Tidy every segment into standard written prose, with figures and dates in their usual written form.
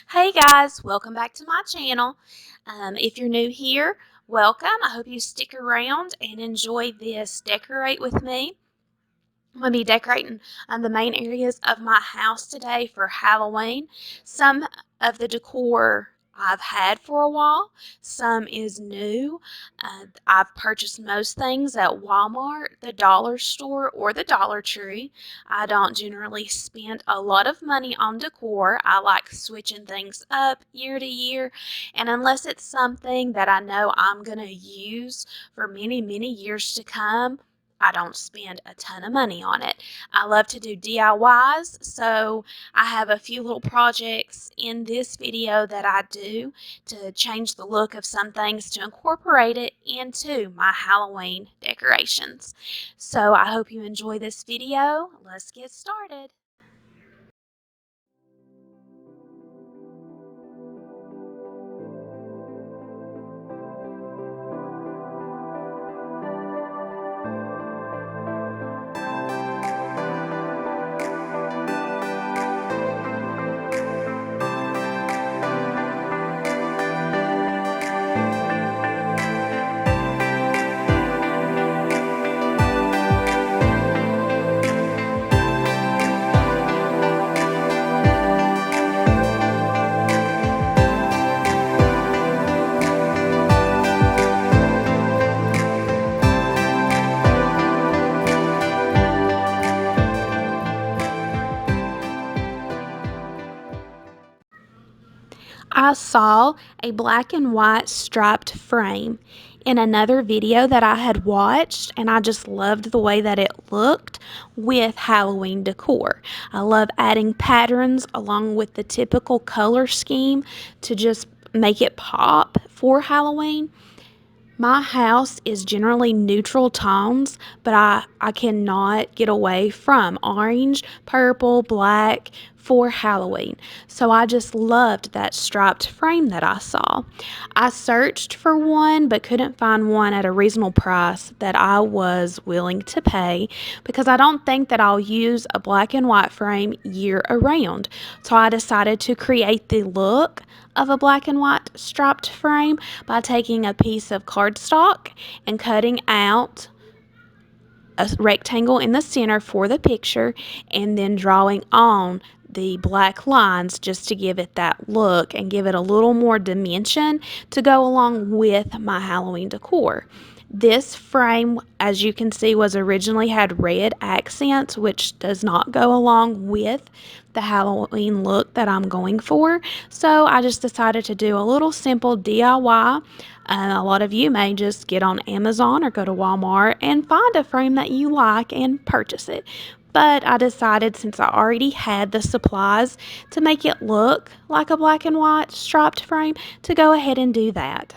Hey guys, welcome back to my channel. If you're new here, welcome. I hope you stick around and enjoy this Decorate with me. I'm going to be decorating the main areas of my house today for Halloween. Some of the decor I've had for a while, some is new. I've purchased most things at Walmart, the dollar store, or the Dollar Tree. I don't generally spend a lot of money on decor. I like switching things up year to year, and unless it's something that I know I'm going to use for many, many years to come, I don't spend a ton of money on it. I love to do DIYs, so I have a few little projects in this video that I do to change the look of some things to incorporate it into my Halloween decorations. So I hope you enjoy this video. Let's get started. I saw a black and white striped frame in another video that I had watched, and I just loved the way that it looked with Halloween decor. I love adding patterns along with the typical color scheme to just make it pop for Halloween. My house is generally neutral tones, but I cannot get away from orange, purple, black for Halloween. So I just loved that striped frame that I saw. I searched for one but couldn't find one at a reasonable price that I was willing to pay because I don't think that I'll use a black and white frame year around. So I decided to create the look of a black and white striped frame by taking a piece of cardstock and cutting out a rectangle in the center for the picture and then drawing on the black lines just to give it that look and give it a little more dimension to go along with my Halloween decor. This frame, as you can see, was originally had red accents, which does not go along with the Halloween look that I'm going for. So I just decided to do a little simple DIY. A lot of you may just get on Amazon or go to Walmart and find a frame that you like and purchase it. But I decided, since I already had the supplies to make it look like a black and white striped frame, to go ahead and do that.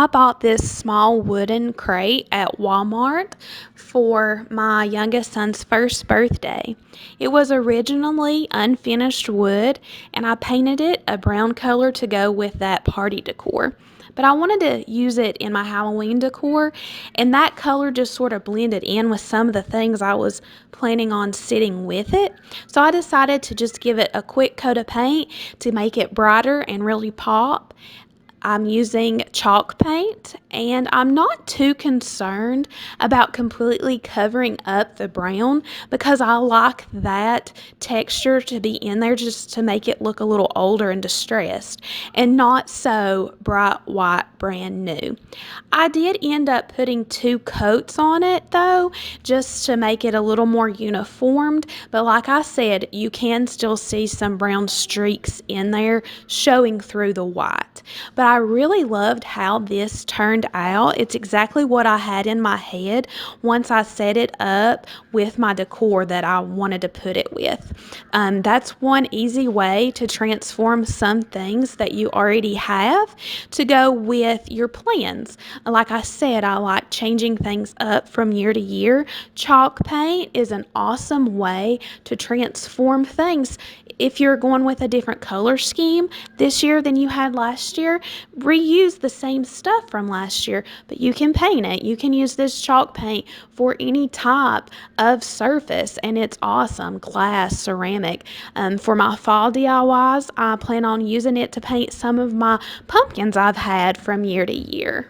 I bought this small wooden crate at Walmart for my youngest son's first birthday. It was originally unfinished wood, and I painted it a brown color to go with that party decor. But I wanted to use it in my Halloween decor, and that color just sort of blended in with some of the things I was planning on sitting with it. So I decided to just give it a quick coat of paint to make it brighter and really pop. I'm using chalk paint, and I'm not too concerned about completely covering up the brown because I like that texture to be in there just to make it look a little older and distressed and not so bright white brand new. I did end up putting 2 coats on it though, just to make it a little more uniformed, but like I said, you can still see some brown streaks in there showing through the white. But I really loved how this turned out. It's exactly what I had in my head once I set it up with my decor that I wanted to put it with. That's one easy way to transform some things that you already have to go with your plans. Like I said, I like changing things up from year to year. Chalk paint is an awesome way to transform things. If you're going with a different color scheme this year than you had last year, reuse the same stuff from last year, but you can paint it. You can use this chalk paint for any type of surface, and it's awesome. Glass, ceramic. For my fall DIYs, I plan on using it to paint some of my pumpkins I've had from year to year.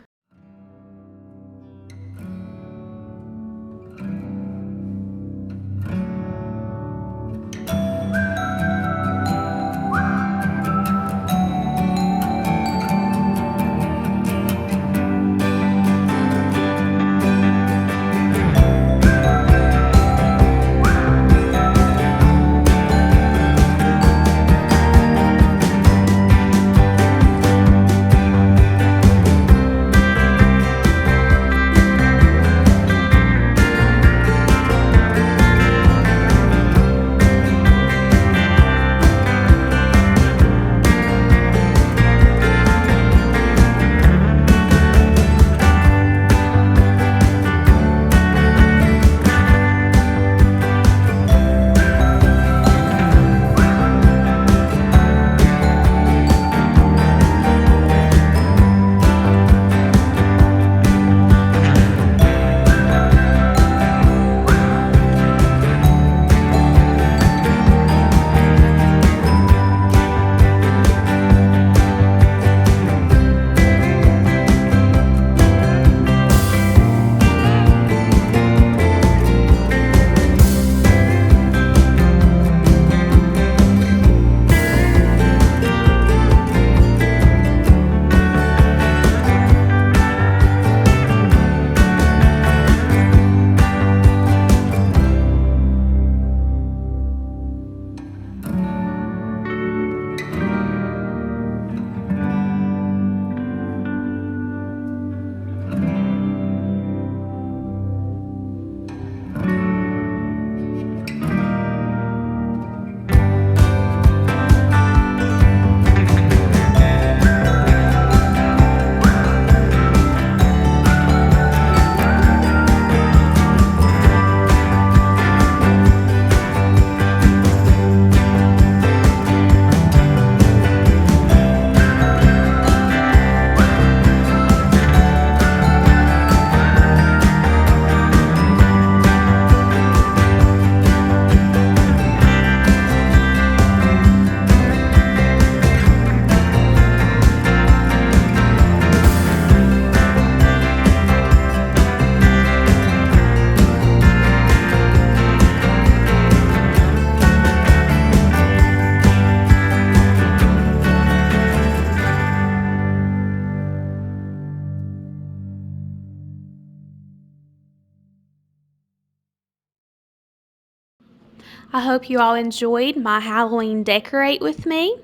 I hope you all enjoyed my Halloween decorate with me.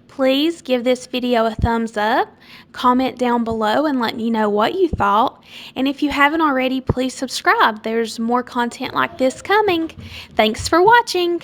Please give this video a thumbs up, comment down below and let me know what you thought. And if you haven't already, please subscribe. There's more content like this coming. Thanks for watching.